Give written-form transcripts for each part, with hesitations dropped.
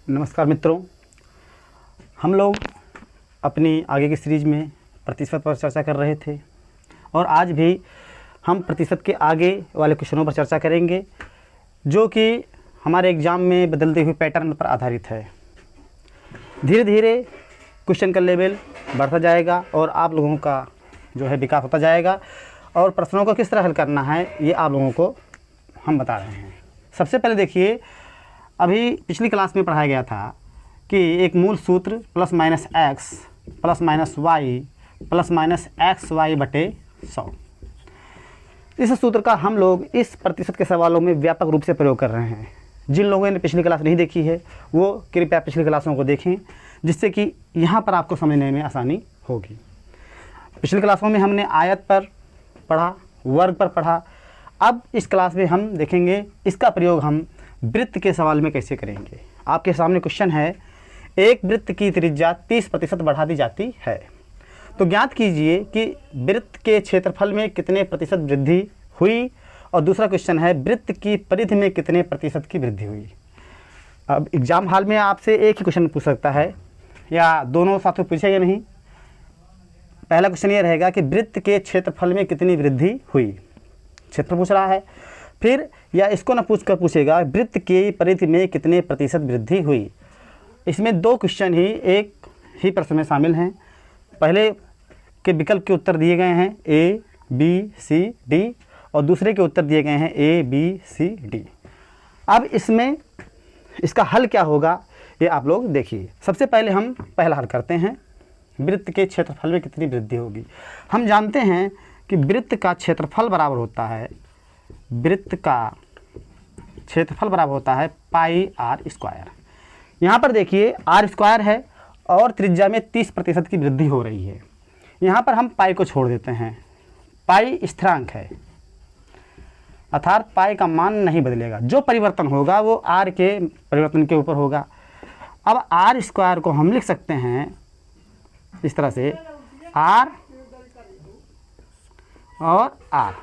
नमस्कार मित्रों, हम लोग अपनी आगे की सीरीज़ में प्रतिशत पर चर्चा कर रहे थे और आज भी हम प्रतिशत के आगे वाले क्वेश्चनों पर चर्चा करेंगे जो कि हमारे एग्ज़ाम में बदलते हुए पैटर्न पर आधारित है। धीरे धीरे क्वेश्चन का लेवल बढ़ता जाएगा और आप लोगों का जो है विकास होता जाएगा और प्रश्नों को किस तरह हल करना है ये आप लोगों को हम बता रहे हैं। सबसे पहले देखिए, अभी पिछली क्लास में पढ़ाया गया था कि एक मूल सूत्र plus minus x plus minus y plus minus x y बटे 100, इस सूत्र का हम लोग इस प्रतिशत के सवालों में व्यापक रूप से प्रयोग कर रहे हैं। जिन लोगों ने पिछली क्लास नहीं देखी है वो कृपया पिछली क्लासों को देखें, जिससे कि यहाँ पर आपको समझने में आसानी होगी। पिछली क्लासों में हमने आयत पर पढ़ा, वर्ग पर पढ़ा। अब इस क्लास में हम देखेंगे इसका प्रयोग हम वृत्त के सवाल में कैसे करेंगे। आपके सामने क्वेश्चन है, एक वृत्त की त्रिज्या 30% बढ़ा दी जाती है, तो ज्ञात कीजिए कि वृत्त के क्षेत्रफल में कितने प्रतिशत वृद्धि हुई। और दूसरा क्वेश्चन है, वृत्त की परिधि में कितने प्रतिशत की वृद्धि हुई। अब एग्जाम हॉल में आपसे एक ही क्वेश्चन पूछ सकता है या दोनों साथ में पूछेगा नहीं। पहला क्वेश्चन ये रहेगा कि वृत्त के क्षेत्रफल में कितनी वृद्धि हुई, क्षेत्र पूछ रहा है। फिर या इसको ना पूछ कर पूछेगा वृत्त की परिधि में कितने प्रतिशत वृद्धि हुई। इसमें दो क्वेश्चन ही एक ही प्रश्न में शामिल हैं। पहले के विकल्प के उत्तर दिए गए हैं ए बी सी डी और दूसरे के उत्तर दिए गए हैं ए बी सी डी। अब इसमें इसका हल क्या होगा ये आप लोग देखिए। सबसे पहले हम पहला हल करते हैं, वृत्त के क्षेत्रफल में कितनी वृद्धि होगी। हम जानते हैं कि वृत्त का क्षेत्रफल बराबर होता है, वृत्त का क्षेत्रफल बराबर होता है पाई आर स्क्वायर। यहाँ पर देखिए आर स्क्वायर है और त्रिज्या में 30% की वृद्धि हो रही है। यहाँ पर हम पाई को छोड़ देते हैं, पाई स्थिरांक है अर्थात पाई का मान नहीं बदलेगा, जो परिवर्तन होगा वो आर के परिवर्तन के ऊपर होगा। अब आर स्क्वायर को हम लिख सकते हैं इस तरह से, आर और आर,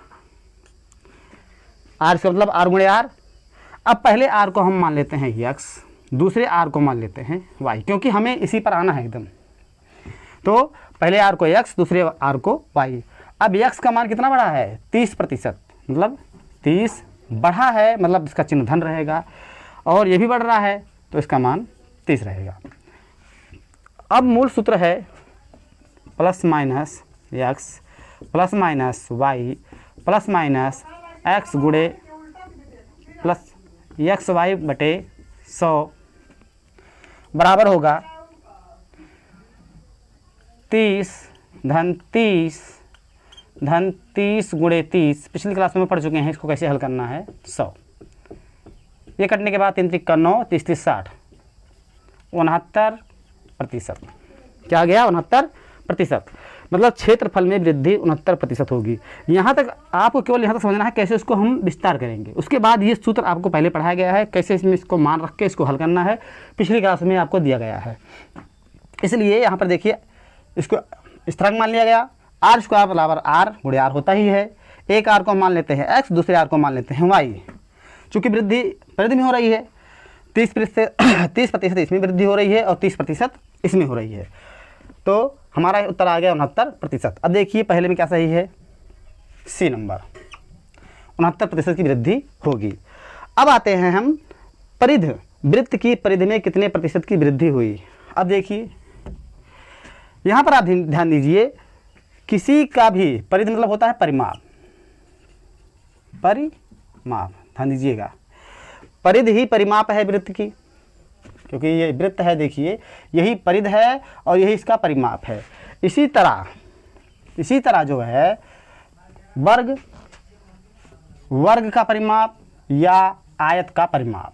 आर से मतलब आर गुणे आर। अब पहले आर को हम मान लेते हैं एक्स, दूसरे आर को मान लेते हैं वाई, क्योंकि हमें इसी पर आना है एकदम। तो पहले आर को एक्स, दूसरे आर को वाई। अब एक्स का मान कितना बढ़ा है 30%, मतलब 30 बढ़ा है, मतलब इसका चिन्ह धन रहेगा। और ये भी बढ़ रहा है तो इसका मान 30 रहेगा। अब मूल सूत्र है plus minus x plus minus y plus minus x गुणे प्लस एक्स वाई बटे 100 बराबर होगा 30 धन 30 गुणे 30। पिछली क्लास में पढ़ चुके हैं इसको कैसे हल करना है। 100 ये कटने के बाद 3 3 9 30 30 60 69%। क्या गया 69%, मतलब क्षेत्रफल में वृद्धि 69% होगी। यहाँ तक आपको केवल यहाँ तक समझना है कैसे उसको हम विस्तार करेंगे। उसके बाद ये सूत्र आपको पहले पढ़ाया गया है, कैसे इसमें इसको मान रख के इसको हल करना है, पिछली क्लास में आपको दिया गया है। इसलिए यहाँ पर देखिए इसको स्थिरांक मान लिया गया, आर स्क्वायर बराबर आर गुणे आर होता ही है। एक आर को मान लेते हैं एक्स, दूसरे आर को मान लेते हैं वाई। चूँकि वृद्धि परिधि में हो रही है, 30% इसमें वृद्धि हो रही है और 30% इसमें हो रही है, तो हमारा उत्तर आ गया 69%। अब देखिए पहले में क्या सही है, सी नंबर 69% की वृद्धि होगी। अब आते हैं हम परिधि, वृत्त की परिधि में कितने प्रतिशत की वृद्धि हुई। अब देखिए यहाँ पर आप ध्यान दीजिए, किसी का भी परिधि मतलब होता है परिमाप, परिमाप ध्यान दीजिएगा, परिधि ही परिमाप है वृत्त की, क्योंकि ये वृत्त है, देखिए यही परिधि है और यही इसका परिमाप है। इसी तरह जो है वर्ग का परिमाप या आयत का परिमाप,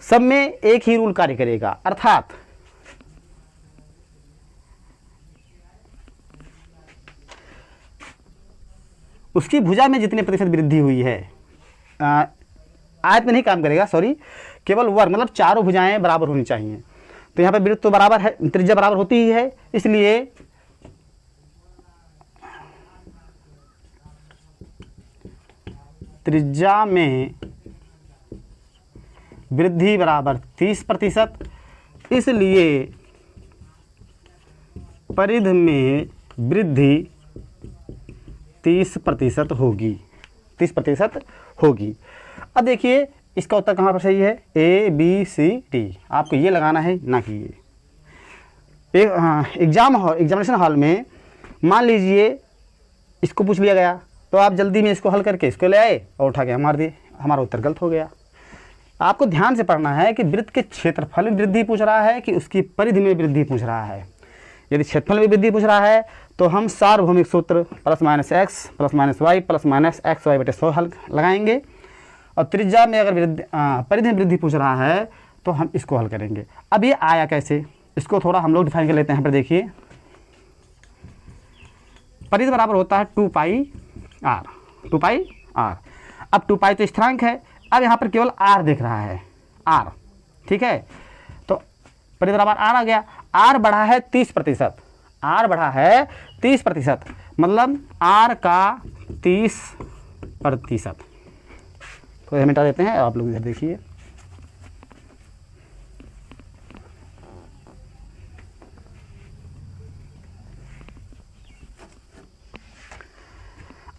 सब में एक ही रूल कार्य करेगा। अर्थात उसकी भुजा में जितने प्रतिशत वृद्धि हुई है, आयत में नहीं काम करेगा, सॉरी, केवल वर्ग, मतलब चारों भुजाएं बराबर होनी चाहिए। तो यहाँ पे वृत्त तो बराबर है, त्रिज्या बराबर होती ही है, इसलिए त्रिज्या में वृद्धि बराबर 30%, इसलिए परिधि में वृद्धि 30% होगी, 30% होगी। अब देखिए इसका उत्तर कहाँ पर सही है, A B C D। आपको ये लगाना है, ना कि ये। एग्जामिनेशन हॉल में मान लीजिए इसको पूछ लिया गया, तो आप जल्दी में इसको हल करके इसको ले आए और उठा के मार दिए, हमारा उत्तर गलत हो गया। आपको ध्यान से पढ़ना है कि वृत्त के क्षेत्रफल में वृद्धि पूछ रहा है कि उसकी परिधि में वृद्धि पूछ रहा है। यदि क्षेत्रफल में वृद्धि पूछ रहा है तो हम सार्वभौमिक सूत्र plus minus x plus minus y plus minus x y बटे 100 हल लगाएंगे, और त्रिज्या में अगर परिधि में वृद्धि पूछ रहा है तो हम इसको हल करेंगे। अब ये आया कैसे, इसको थोड़ा हम लोग डिफाइन कर लेते हैं। पर देखिए परिधि बराबर होता है 2 पाई आर, 2 पाई आर। अब 2 पाई तो स्थिरांक है, अब यहाँ पर केवल आर देख रहा है, आर, ठीक है। तो परिधि बराबर आर आ गया। आर बढ़ा है 30%, आर बढ़ा है 30%, मतलब आर का 30%। तो यह मिटा देते हैं, आप लोग इधर देखिए।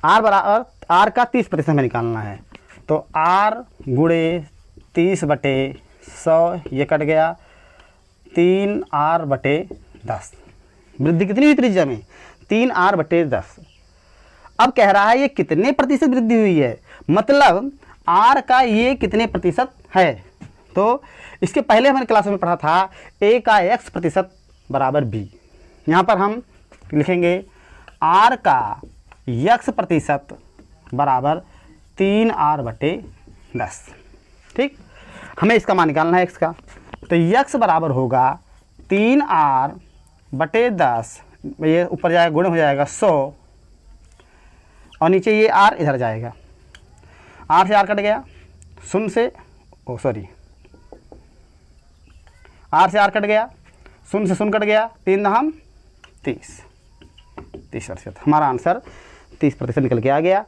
आर बराबर, आर का 30% में निकालना है, तो आर गुणे 30/100, ये कट गया, 3r/10। वृद्धि कितनी हुई त्रिज्या में, 3r/10। अब कह रहा है ये कितने प्रतिशत वृद्धि हुई है, मतलब आर का ये कितने प्रतिशत है। तो इसके पहले हमने क्लास में पढ़ा था ए का x% बराबर b। यहाँ पर हम लिखेंगे आर का x% बराबर 3r/10। ठीक, हमें इसका मान निकालना है x का, तो x बराबर होगा 3r/10, ये ऊपर जाएगा गुणे हो जाएगा 100, और नीचे ये r इधर जाएगा, r से r कट गया, शून्य से r से r कट गया, शून्य से शून्य कट गया, 3 दहम 30%। हमारा आंसर 30% निकल के आ गया।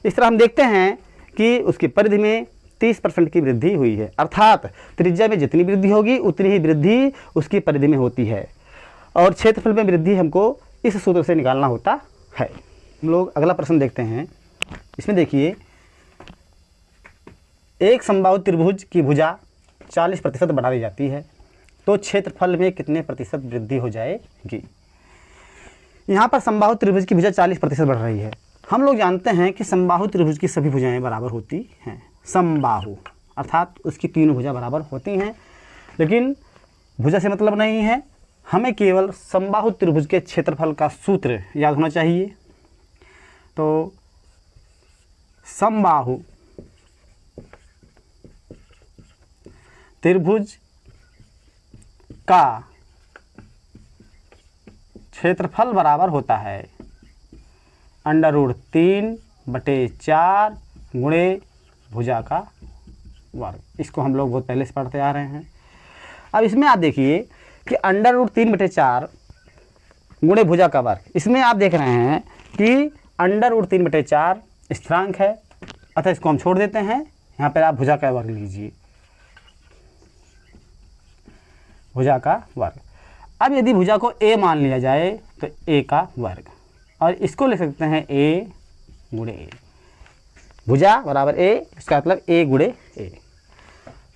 इस तरह हम देखते हैं कि उसकी परिधि में 30% की वृद्धि हुई है, अर्थात त्रिज्या में जितनी वृद्धि होगी उतनी ही वृद्धि उसकी परिधि में होती है, और क्षेत्रफल में वृद्धि हमको इस सूत्र से निकालना होता है। हम लोग अगला प्रश्न देखते हैं। इसमें देखिए एक समबाहु त्रिभुज की भुजा 40% बढ़ा दी जाती है, तो क्षेत्रफल में कितने प्रतिशत वृद्धि हो जाएगी। यहाँ पर समबाहु त्रिभुज की भुजा 40% बढ़ रही है। हम लोग जानते हैं कि समबाहु त्रिभुज की सभी भुजाएं बराबर होती हैं, समबाहु अर्थात उसकी तीनों भुजा बराबर होती हैं, लेकिन भुजा से मतलब नहीं है, हमें केवल समबाहु त्रिभुज के क्षेत्रफल का सूत्र याद होना चाहिए। तो समबाहु त्रिभुज का क्षेत्रफल बराबर होता है √3/4 गुणे भुजा का वर्ग। इसको हम लोग बहुत पहले से पढ़ते आ रहे हैं। अब इसमें आप देखिए कि √3/4 गुणे भुजा का वर्ग, इसमें आप देख रहे हैं कि √3/4 स्थिरांक है, अतः इसको हम छोड़ देते हैं। यहाँ पर आप भुजा का वर्ग लीजिए, भुजा का वर्ग। अब यदि भुजा को a मान लिया जाए तो a का वर्ग, और इसको ले सकते हैं a गुणे a, भुजा बराबर a, इसका मतलब a गुणे a।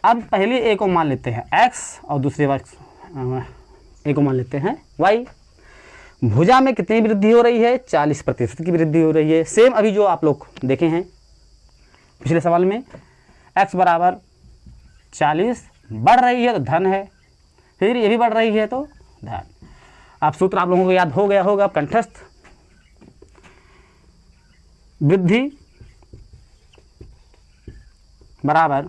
अब पहले a को मान लेते हैं x और दूसरे वर्ग a को मान लेते हैं y। भुजा में कितनी वृद्धि हो रही है, 40% की वृद्धि हो रही है। सेम अभी जो आप लोग देखे हैं पिछले सवाल में, x बराबर 40 बढ़ रही है तो धन है, फिर ये भी बढ़ रही है तो धन। आप सूत्र आप लोगों को याद हो गया होगा कंठस्थ, वृद्धि बराबर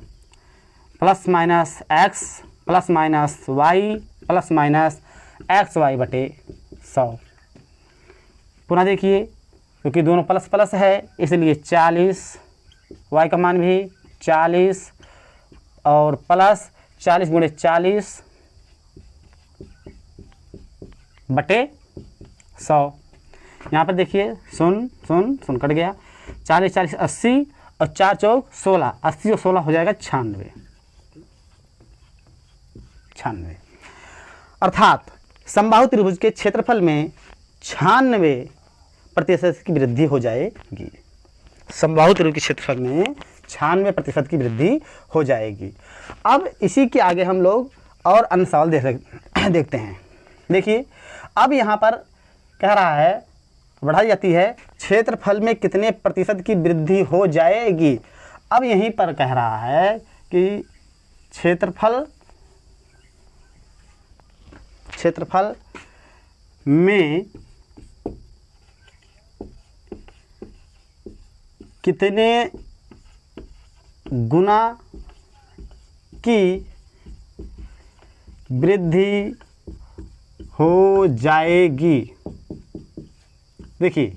plus minus x plus minus y plus minus x y बटे 100। पुनः देखिए क्योंकि दोनों प्लस प्लस है इसलिए 40, वाई का मान भी 40 और प्लस 40 गुणे 40 बटे 100। यहाँ पर देखिए शून्य कट गया, 40 40 80 और 4 चौक 16, 80 और 16 हो जाएगा 96। 96। अर्थात समबाहु त्रिभुज के क्षेत्रफल में 96% की वृद्धि हो जाएगी। समबाहु त्रिभुज के क्षेत्रफल में 96% की वृद्धि हो जाएगी। अब इसी के आगे हम लोग और अन्य सवाल देखते हैं। देखिए, अब यहाँ पर कह रहा है, बढ़ाई जाती है, क्षेत्रफल में कितने प्रतिशत की वृद्धि हो जाएगी। अब यहीं पर कह रहा है कि क्षेत्रफल में कितने गुना की वृद्धि हो जाएगी। देखिए,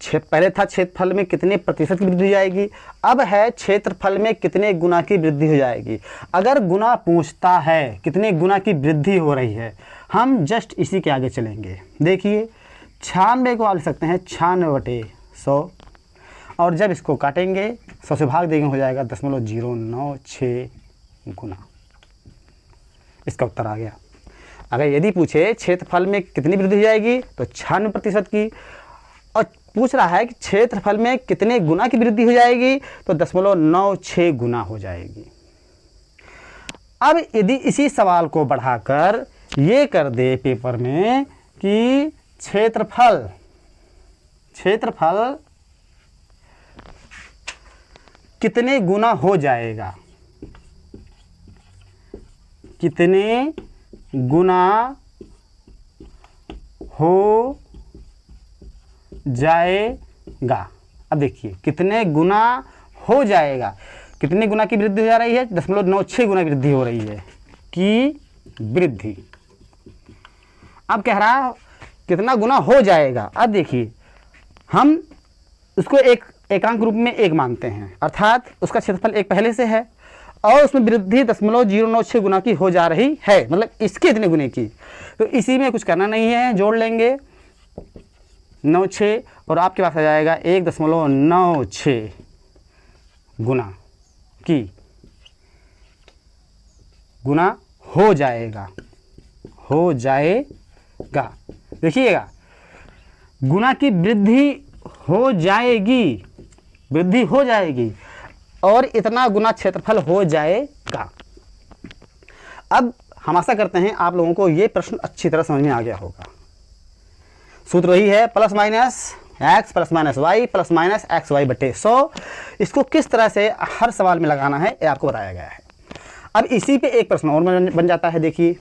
पहले था क्षेत्रफल में कितने प्रतिशत की वृद्धि हो जाएगी, अब है क्षेत्रफल में कितने गुना की वृद्धि हो जाएगी। अगर गुना पूछता है कितने गुना की वृद्धि हो रही है, हम जस्ट इसी के आगे चलेंगे। देखिए, 96 को आप लिख सकते हैं 96/100, और जब इसको काटेंगे 100 से भाग देंगे हो जाएगा 0.096 गुना। इसका उत्तर आ गया। अगर यदि पूछे क्षेत्रफल में कितनी वृद्धि हो जाएगी तो 96% की, और पूछ रहा है कि क्षेत्रफल में कितने गुना की वृद्धि हो जाएगी तो 0.96 गुना हो जाएगी। अब यदि इसी सवाल को बढ़ाकर ये कर दे पेपर में कि क्षेत्रफल कितने गुना हो जाएगा, कितने गुना हो जाएगा। अब देखिए, कितने गुना हो जाएगा, कितने गुना की वृद्धि हो जा रही है, 0.96 गुना वृद्धि हो रही है की वृद्धि। अब कह रहा कितना गुना हो जाएगा। अब देखिए, हम उसको एकांक रूप में 1 मानते हैं, अर्थात उसका क्षेत्रफल 1 पहले से है और उसमें वृद्धि 0.096 गुना की हो जा रही है, मतलब इसके इतने गुने की। तो इसी में कुछ करना नहीं है, जोड़ लेंगे 96 और आपके पास आ जाएगा 1.96 गुना की गुना हो जाएगा। देखिएगा, गुना की वृद्धि हो जाएगी और इतना गुना क्षेत्रफल हो जाएगा। अब हम आशा करते हैं आप लोगों को ये प्रश्न अच्छी तरह समझ में आ गया होगा। सूत्र वही है, +- x + y + xy/100। इसको किस तरह से हर सवाल में लगाना है ये आपको बताया गया है। अब इसी पे एक प्रश्न और बन जाता है। देखिए,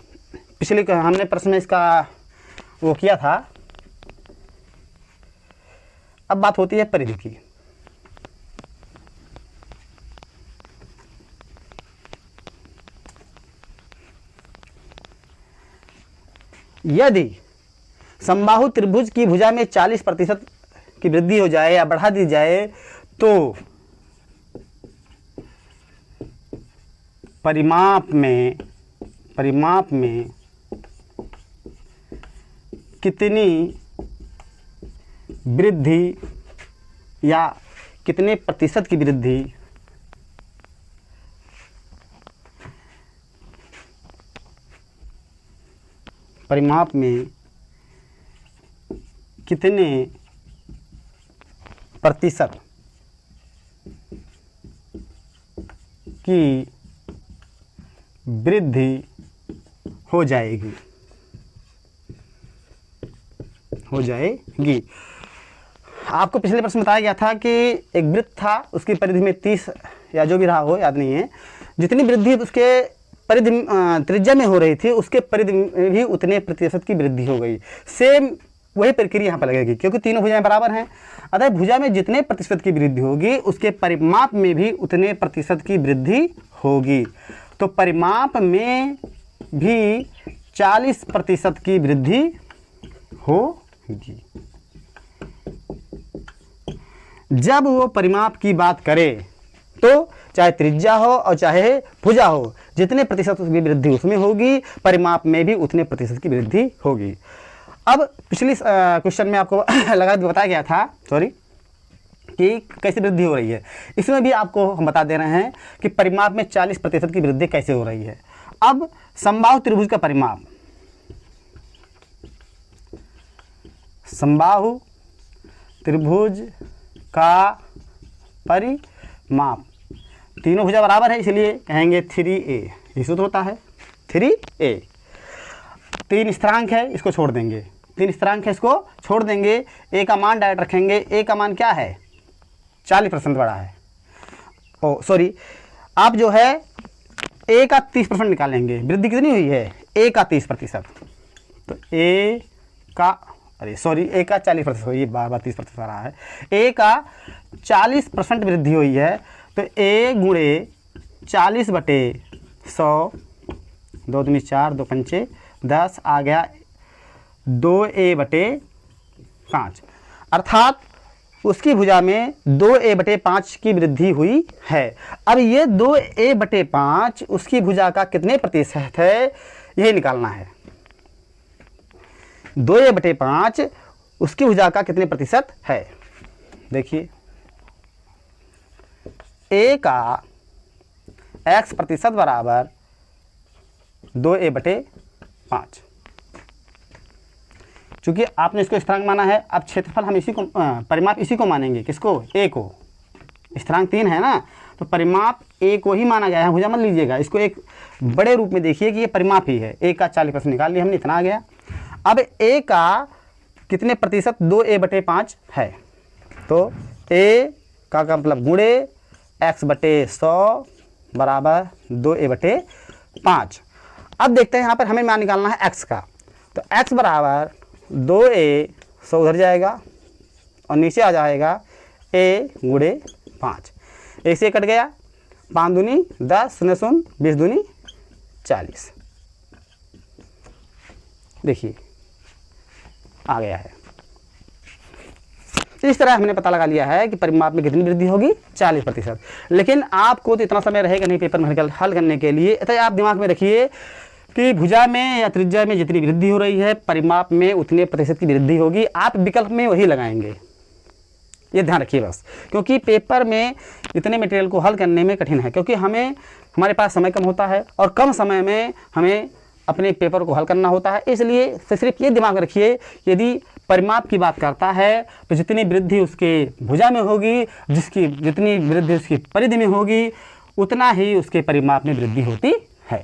पिछले हमने प्रश्न में इसका वो किया था। अब बात होती है परिधि की। यदि समबाहु त्रिभुज की भुजा में 40% की वृद्धि हो जाए या बढ़ा दी जाए तो परिमाप में कितनी वृद्धि या कितने प्रतिशत की वृद्धि परिमाप में कितने प्रतिशत की वृद्धि हो जाएगी। आपको पिछले प्रश्न बताया गया था कि एक वृत्त था, उसकी परिधि में 30 या जो भी रहा हो, याद नहीं है, जितनी वृद्धि उसके परिधि त्रिज्या में हो रही थी उसके परिधि में भी उतने प्रतिशत की वृद्धि हो गई। सेम वही प्रक्रिया यहाँ पर लगेगी, क्योंकि तीनों भुजाएं बराबर हैं। अतः भुजा में जितने प्रतिशत की वृद्धि होगी उसके परिमाप में भी उतने प्रतिशत की वृद्धि होगी। तो परिमाप में भी 40% की वृद्धि होगी। जब वो परिमाप की बात करे तो चाहे त्रिज्या हो और चाहे भुजा हो, जितने प्रतिशत की वृद्धि उसमें होगी, परिमाप में भी उतने प्रतिशत की वृद्धि होगी। अब पिछली क्वेश्चन में आपको लगा बताया गया था, कि कैसे वृद्धि हो रही है। इसमें भी आपको हम बता दे रहे हैं कि परिमाप में 40% की वृद्धि कैसे हो रही है। अब समबाहु त्रिभुज का परिमाप, समबाहु त्रिभुज का परिमाप, तीनों भुजा बराबर है इसलिए कहेंगे 3a, ये सूत्र होता है 3a। 3 स्थिरांक है, इसको छोड़ देंगे, 3 स्थिरांक है, इसको छोड़ देंगे। a का मान डायरेक्ट रखेंगे, a का मान क्या है 40% बड़ा है। ओ सॉरी, आप जो है a का 30% निकालेंगे, वृद्धि कितनी हुई है a का 30%, तो a का a का 40% हुई, बार 30% आ रहा है, a का 40% वृद्धि हुई है, तो a गुणे 40/100, 2 दूनी 4, 2 पंचे 10 आ गया 2a/5, अर्थात उसकी भुजा में 2a/5 की वृद्धि हुई है। अब ये 2a/5 उसकी भुजा का कितने प्रतिशत है यही निकालना है। 2a/5 उसकी भुजा का कितने प्रतिशत है, देखिए a का x प्रतिशत बराबर 2a/5। चूंकि आपने इसको स्थिरांक माना है, अब क्षेत्रफल हम इसी को परिमाप इसी को मानेंगे, किसको a को, स्थिरांक 3 है ना, तो परिमाप a को ही माना गया है, भुजा मत लीजिएगा, इसको एक बड़े रूप में देखिए कि ये परिमाप ही है। a का 40% निकाल लिया हमने, इतना आ गया। अब a का कितने प्रतिशत 2a/5 है, तो a का मतलब गुणे x/100 बराबर 2a/5। अब देखते हैं यहाँ पर हमें मान निकालना है x का, तो x बराबर 2a, 100 उधर जाएगा और नीचे आ जाएगा a गुणे 5, a से कट गया, 5 दूनी 10, 0 0, 20 दूनी 40, देखिए आ गया है। इस तरह हमने पता लगा लिया है कि परिमाप में कितनी वृद्धि होगी 40%। लेकिन आपको तो इतना समय रहेगा नहीं पेपर में हल करने के लिए, अतः आप दिमाग में रखिए कि भुजा में या त्रिज्या में जितनी वृद्धि हो रही है परिमाप में उतने प्रतिशत की वृद्धि होगी। आप विकल्प में वही लगाएंगे, ये ध्यान रखिए बस, क्योंकि पेपर में इतने मटेरियल को हल करने में कठिन है, क्योंकि हमारे पास समय कम होता है और कम समय में हमें अपने पेपर को हल करना होता है। इसलिए सिर्फ ये दिमाग में रखिए, यदि परिमाप की बात करता है तो जितनी वृद्धि उसके भुजा में होगी, जितनी वृद्धि उसकी परिधि में होगी, उतना ही उसके परिमाप में वृद्धि होती है।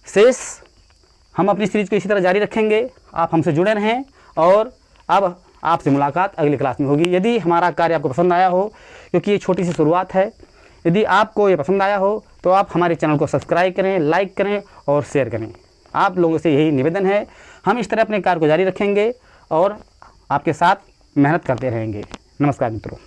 शेष हम अपनी सीरीज को इसी तरह जारी रखेंगे। आप हमसे जुड़े रहें और अब आपसे मुलाकात अगली क्लास में होगी। यदि हमारा कार्य आपको पसंद आया हो, क्योंकि ये छोटी सी शुरुआत है, यदि आपको ये पसंद आया हो तो आप हमारे चैनल को सब्सक्राइब करें, लाइक करें और शेयर करें। आप लोगों से यही निवेदन है। हम इस तरह अपने कार्य को जारी रखेंगे और आपके साथ मेहनत करते रहेंगे। नमस्कार मित्रों।